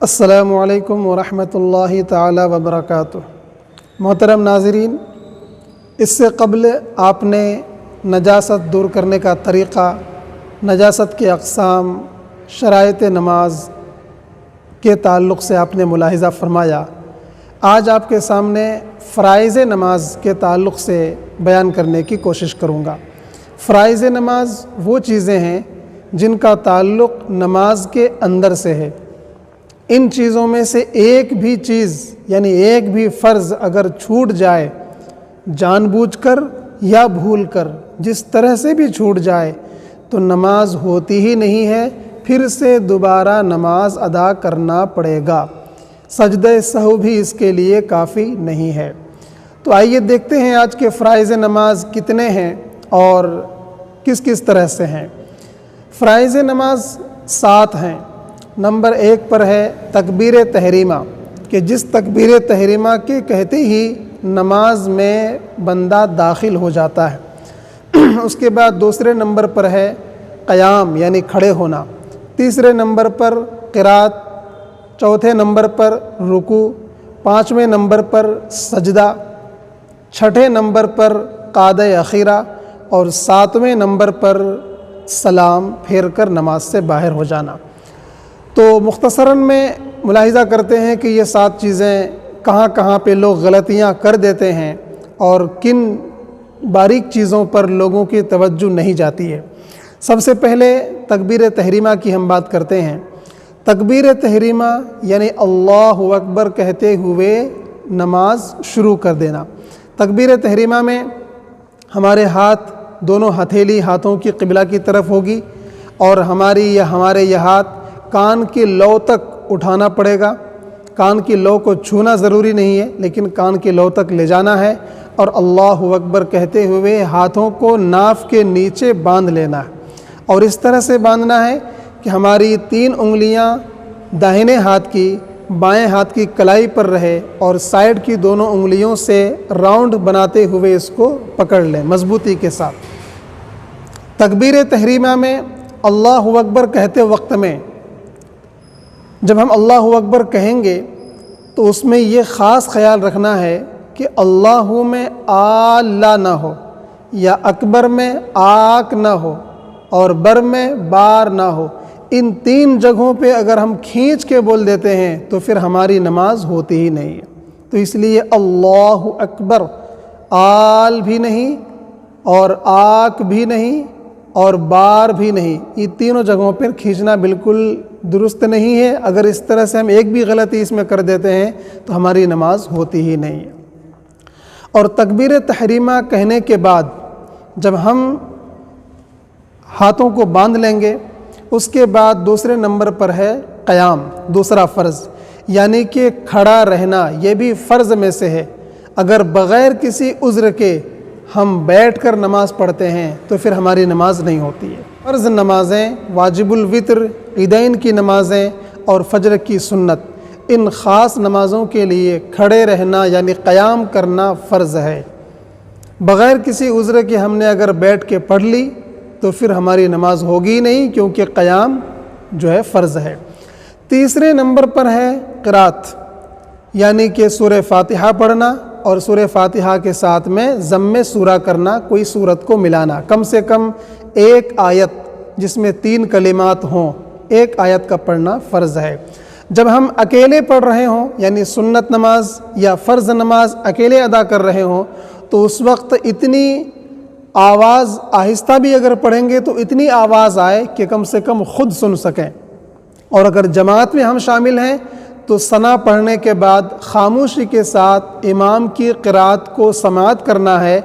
السلام علیکم ورحمۃ اللہ تعالی وبرکاتہ۔ محترم ناظرین، اس سے قبل آپ نے نجاست دور کرنے کا طریقہ، نجاست کے اقسام، شرائط نماز کے تعلق سے آپ نے ملاحظہ فرمایا۔ آج آپ کے سامنے فرائض نماز کے تعلق سے بیان کرنے کی کوشش کروں گا۔ فرائض نماز وہ چیزیں ہیں جن کا تعلق نماز کے اندر سے ہے۔ ان چیزوں میں سے ایک بھی چیز یعنی ایک بھی فرض اگر چھوٹ جائے، جان بوجھ کر یا بھول کر، جس طرح سے بھی چھوٹ جائے تو نماز ہوتی ہی نہیں ہے، پھر سے دوبارہ نماز ادا کرنا پڑے گا۔ سجدہ سہو بھی اس کے لیے کافی نہیں ہے۔ تو آئیے دیکھتے ہیں آج کے فرائض نماز کتنے ہیں اور کس کس طرح سے ہیں۔ فرائض نماز 7 ہیں۔ نمبر 1 پر ہے تکبیر تحریمہ، کہ جس تکبیر تحریمہ کے کہتے ہی نماز میں بندہ داخل ہو جاتا ہے۔ اس کے بعد دوسرے نمبر پر ہے قیام یعنی کھڑے ہونا، تیسرے نمبر پر قرات، چوتھے نمبر پر رکوع، پانچویں نمبر پر سجدہ، چھٹے نمبر پر قعدہ اخیرہ اور ساتویں نمبر پر سلام پھیر کر نماز سے باہر ہو جانا۔ تو مختصراً میں ملاحظہ کرتے ہیں کہ یہ 7 چیزیں کہاں کہاں پہ لوگ غلطیاں کر دیتے ہیں اور کن باریک چیزوں پر لوگوں کی توجہ نہیں جاتی ہے۔ سب سے پہلے تکبیر تحریمہ کی ہم بات کرتے ہیں۔ تکبیر تحریمہ یعنی اللہ اکبر کہتے ہوئے نماز شروع کر دینا۔ تکبیر تحریمہ میں ہمارے ہاتھ، دونوں ہتھیلی ہاتھوں کی قبلہ کی طرف ہوگی اور ہمارے یہ ہاتھ کان کی لو تک اٹھانا پڑے گا۔ کان کی لو کو چھونا ضروری نہیں ہے، لیکن کان کی لو تک لے جانا ہے اور اللہ اکبر کہتے ہوئے ہاتھوں کو ناف کے نیچے باندھ لینا ہے، اور اس طرح سے باندھنا ہے کہ ہماری 3 انگلیاں داہنے ہاتھ کی بائیں ہاتھ کی کلائی پر رہے اور سائیڈ کی دونوں انگلیوں سے راؤنڈ بناتے ہوئے اس کو پکڑ لیں مضبوطی کے ساتھ۔ تکبیر تحریمہ میں اللہ اکبر کہتے وقت میں جب ہم اللہ اکبر کہیں گے تو اس میں یہ خاص خیال رکھنا ہے کہ اللہ میں لا نہ ہو، یا اکبر میں آک نہ ہو اور بر میں بار نہ ہو۔ ان 3 جگہوں پہ اگر ہم کھینچ کے بول دیتے ہیں تو پھر ہماری نماز ہوتی ہی نہیں ہے۔ تو اس لیے اللہ اکبر آل بھی نہیں اور آک بھی نہیں اور بار بھی نہیں، یہ تینوں جگہوں پر کھینچنا بالکل درست نہیں ہے۔ اگر اس طرح سے ہم ایک بھی غلطی اس میں کر دیتے ہیں تو ہماری نماز ہوتی ہی نہیں ہے۔ اور تکبیر تحریمہ کہنے کے بعد جب ہم ہاتھوں کو باندھ لیں گے، اس کے بعد دوسرے نمبر پر ہے قیام، دوسرا فرض، یعنی کہ کھڑا رہنا۔ یہ بھی فرض میں سے ہے۔ اگر بغیر کسی عذر کے ہم بیٹھ کر نماز پڑھتے ہیں تو پھر ہماری نماز نہیں ہوتی ہے۔ فرض نمازیں، واجب الوتر، عیدین کی نمازیں اور فجر کی سنت، ان خاص نمازوں کے لیے کھڑے رہنا یعنی قیام کرنا فرض ہے۔ بغیر کسی عذر کے ہم نے اگر بیٹھ کے پڑھ لی تو پھر ہماری نماز ہوگی نہیں، کیونکہ قیام جو ہے فرض ہے۔ تیسرے نمبر پر ہے قرات، یعنی کہ سورہ فاتحہ پڑھنا اور سورہ فاتحہ کے ساتھ میں ضم سورہ کرنا، کوئی سورت کو ملانا، کم سے کم ایک آیت جس میں 3 کلمات ہوں، ایک آیت کا پڑھنا فرض ہے۔ جب ہم اکیلے پڑھ رہے ہوں یعنی سنت نماز یا فرض نماز اکیلے ادا کر رہے ہوں تو اس وقت اتنی آواز آہستہ بھی اگر پڑھیں گے تو اتنی آواز آئے کہ کم سے کم خود سن سکیں، اور اگر جماعت میں ہم شامل ہیں تو ثنا پڑھنے کے بعد خاموشی کے ساتھ امام کی قرات کو سماعت کرنا ہے۔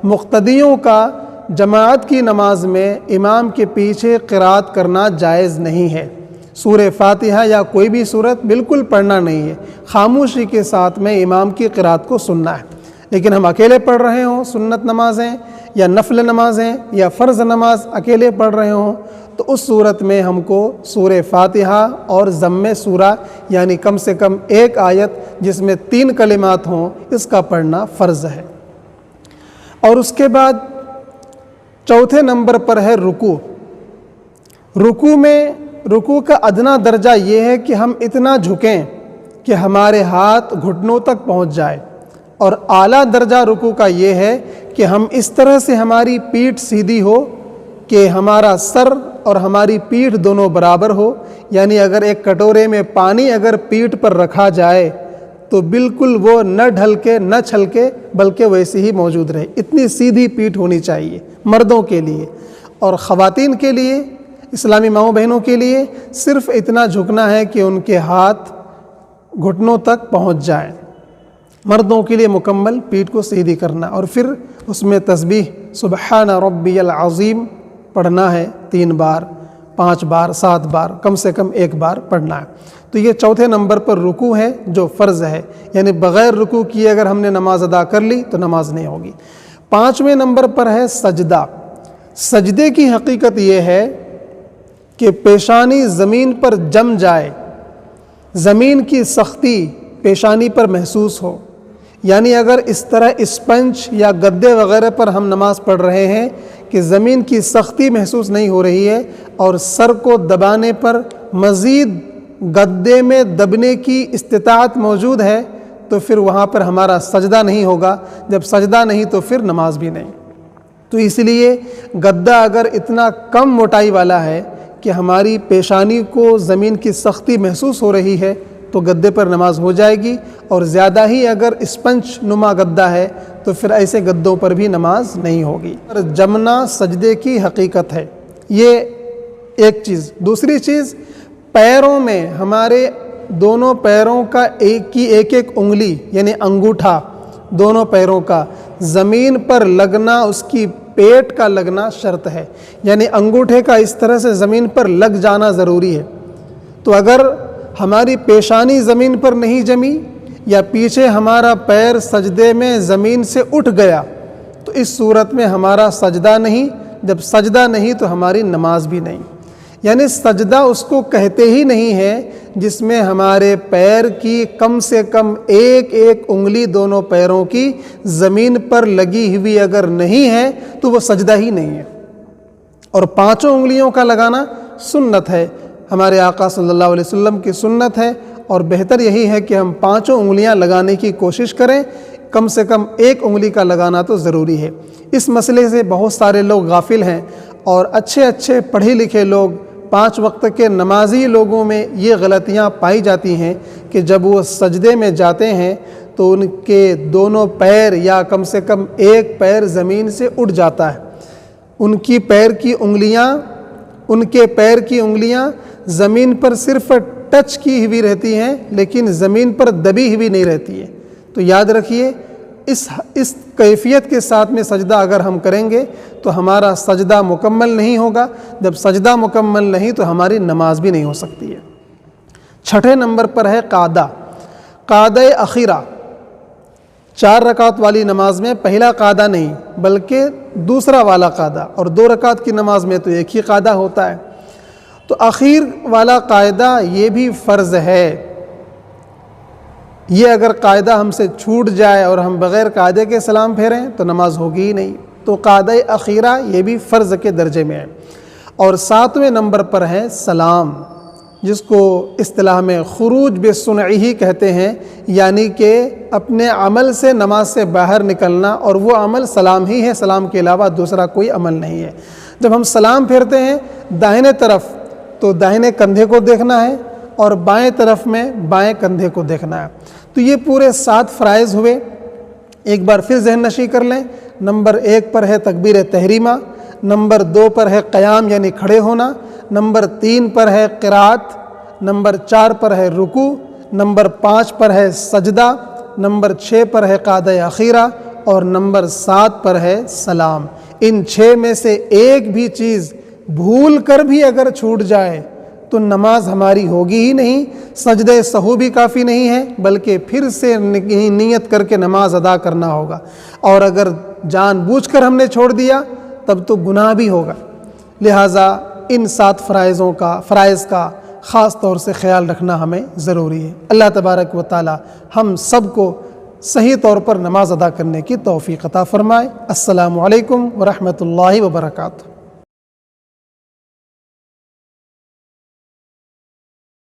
مقتدیوں کا جماعت کی نماز میں امام کے پیچھے قرات کرنا جائز نہیں ہے۔ سورہ فاتحہ یا کوئی بھی سورت بالکل پڑھنا نہیں ہے، خاموشی کے ساتھ میں امام کی قرات کو سننا ہے۔ لیکن ہم اکیلے پڑھ رہے ہوں، سنت نمازیں یا نفل نمازیں یا فرض نماز اکیلے پڑھ رہے ہوں تو اس صورت میں ہم کو سورہ فاتحہ اور ضم سورہ یعنی کم سے کم ایک آیت جس میں 3 کلمات ہوں اس کا پڑھنا فرض ہے۔ اور اس کے بعد چوتھے نمبر پر ہے رکوع۔ رکوع میں رکوع کا ادنا درجہ یہ ہے کہ ہم اتنا جھکیں کہ ہمارے ہاتھ گھٹنوں تک پہنچ جائے، اور اعلیٰ درجہ رکوع کا یہ ہے کہ ہم اس طرح سے ہماری پیٹھ سیدھی ہو کہ ہمارا سر اور ہماری پیٹھ دونوں برابر ہو، یعنی اگر ایک کٹورے میں پانی اگر پیٹھ پر رکھا جائے تو بالکل وہ نہ ڈھلکے نہ چھلکے بلکہ ویسی ہی موجود رہے، اتنی سیدھی پیٹھ ہونی چاہیے مردوں کے لیے۔ اور خواتین کے لیے، اسلامی ماؤں بہنوں کے لیے صرف اتنا جھکنا ہے کہ ان کے ہاتھ گھٹنوں تک پہنچ جائیں۔ مردوں کے لیے مکمل پیٹھ کو سیدھی کرنا، اور پھر اس میں تسبیح سبحان ربی العظیم پڑھنا ہے 3 بار، 5 بار، 7 بار، کم سے کم 1 بار پڑھنا ہے۔ تو یہ چوتھے نمبر پر رکوع ہے جو فرض ہے، یعنی بغیر رکوع کیے اگر ہم نے نماز ادا کر لی تو نماز نہیں ہوگی۔ 5ویں نمبر پر ہے سجدہ۔ سجدے کی حقیقت یہ ہے کہ پیشانی زمین پر جم جائے، زمین کی سختی پیشانی پر محسوس ہو، یعنی اگر اس طرح اسپنج یا گدے وغیرہ پر ہم نماز پڑھ رہے ہیں کہ زمین کی سختی محسوس نہیں ہو رہی ہے اور سر کو دبانے پر مزید گدے میں دبنے کی استطاعت موجود ہے، تو پھر وہاں پر ہمارا سجدہ نہیں ہوگا۔ جب سجدہ نہیں تو پھر نماز بھی نہیں۔ تو اس لیے گدہ اگر اتنا کم موٹائی والا ہے کہ ہماری پیشانی کو زمین کی سختی محسوس ہو رہی ہے تو گدے پر نماز ہو جائے گی، اور زیادہ ہی اگر اسپنج نما گدہ ہے تو پھر ایسے گدوں پر بھی نماز نہیں ہوگی۔ جمنا سجدے کی حقیقت ہے، یہ ایک چیز۔ دوسری چیز، پیروں میں ہمارے دونوں پیروں کا ایک انگلی یعنی انگوٹھا دونوں پیروں کا زمین پر لگنا، اس کی پیٹ کا لگنا شرط ہے، یعنی انگوٹھے کا اس طرح سے زمین پر لگ جانا ضروری ہے۔ تو اگر ہماری پیشانی زمین پر نہیں جمی یا پیچھے ہمارا پیر سجدے میں زمین سے اٹھ گیا تو اس صورت میں ہمارا سجدہ نہیں۔ جب سجدہ نہیں تو ہماری نماز بھی نہیں، یعنی سجدہ اس کو کہتے ہی نہیں ہے جس میں ہمارے پیر کی کم سے کم ایک انگلی دونوں پیروں کی زمین پر لگی ہوئی اگر نہیں ہے تو وہ سجدہ ہی نہیں ہے۔ اور 5 انگلیوں کا لگانا سنت ہے، ہمارے آقا صلی اللہ علیہ وسلم کی سنت ہے، اور بہتر یہی ہے کہ ہم 5 انگلیاں لگانے کی کوشش کریں، کم سے کم 1 انگلی کا لگانا تو ضروری ہے۔ اس مسئلے سے بہت سارے لوگ غافل ہیں، اور اچھے پڑھے لکھے لوگ 5 وقت کے نمازی لوگوں میں یہ غلطیاں پائی جاتی ہیں کہ جب وہ سجدے میں جاتے ہیں تو ان کے دونوں پیر یا کم سے کم 1 پیر زمین سے اٹھ جاتا ہے، ان کے پیر کی انگلیاں زمین پر صرف ٹچ کی ہوئی رہتی ہیں لیکن زمین پر دبی ہوئی نہیں رہتی ہے۔ تو یاد رکھیے، اس کیفیت کے ساتھ میں سجدہ اگر ہم کریں گے تو ہمارا سجدہ مکمل نہیں ہوگا، جب سجدہ مکمل نہیں تو ہماری نماز بھی نہیں ہو سکتی ہے۔ 6 نمبر پر ہے قعدہ۔ قعدہ اخیرہ، 4 رکعت والی نماز میں پہلا قعدہ نہیں بلکہ دوسرا والا قعدہ، اور 2 رکعت کی نماز میں تو ایک ہی قعدہ ہوتا ہے۔ تو اخیر والا قاعدہ یہ بھی فرض ہے، یہ اگر قاعدہ ہم سے چھوٹ جائے اور ہم بغیر قاعدے کے سلام پھیریں تو نماز ہوگی ہی نہیں۔ تو قاعدہ اخیرہ یہ بھی فرض کے درجے میں ہے۔ اور 7ویں نمبر پر ہے سلام، جس کو اصطلاح میں خروج بسنعہ کہتے ہیں، یعنی کہ اپنے عمل سے نماز سے باہر نکلنا، اور وہ عمل سلام ہی ہے، سلام کے علاوہ دوسرا کوئی عمل نہیں ہے۔ جب ہم سلام پھیرتے ہیں داہنے طرف تو داہنے کندھے کو دیکھنا ہے، اور بائیں طرف میں بائیں کندھے کو دیکھنا ہے۔ تو یہ پورے 7 فرائض ہوئے، ایک بار پھر ذہن نشی کر لیں۔ نمبر 1 پر ہے تکبیر تحریمہ، نمبر 2 پر ہے قیام یعنی کھڑے ہونا، نمبر 3 پر ہے قرات، نمبر 4 پر ہے رکوع، نمبر 5 پر ہے سجدہ، نمبر 6 پر ہے قعدہ اخیرہ، اور نمبر 7 پر ہے سلام۔ ان 6 میں سے ایک بھی چیز بھول کر بھی اگر چھوٹ جائے تو نماز ہماری ہوگی ہی نہیں۔ سجدہ سہو بھی کافی نہیں ہے بلکہ پھر سے نیت کر کے نماز ادا کرنا ہوگا، اور اگر جان بوجھ کر ہم نے چھوڑ دیا تب تو گناہ بھی ہوگا۔ لہٰذا ان 7 فرائض کا خاص طور سے خیال رکھنا ہمیں ضروری ہے۔ اللہ تبارک و تعالی ہم سب کو صحیح طور پر نماز ادا کرنے کی توفیق عطا فرمائے۔ السلام علیکم ورحمۃ اللہ وبرکاتہ۔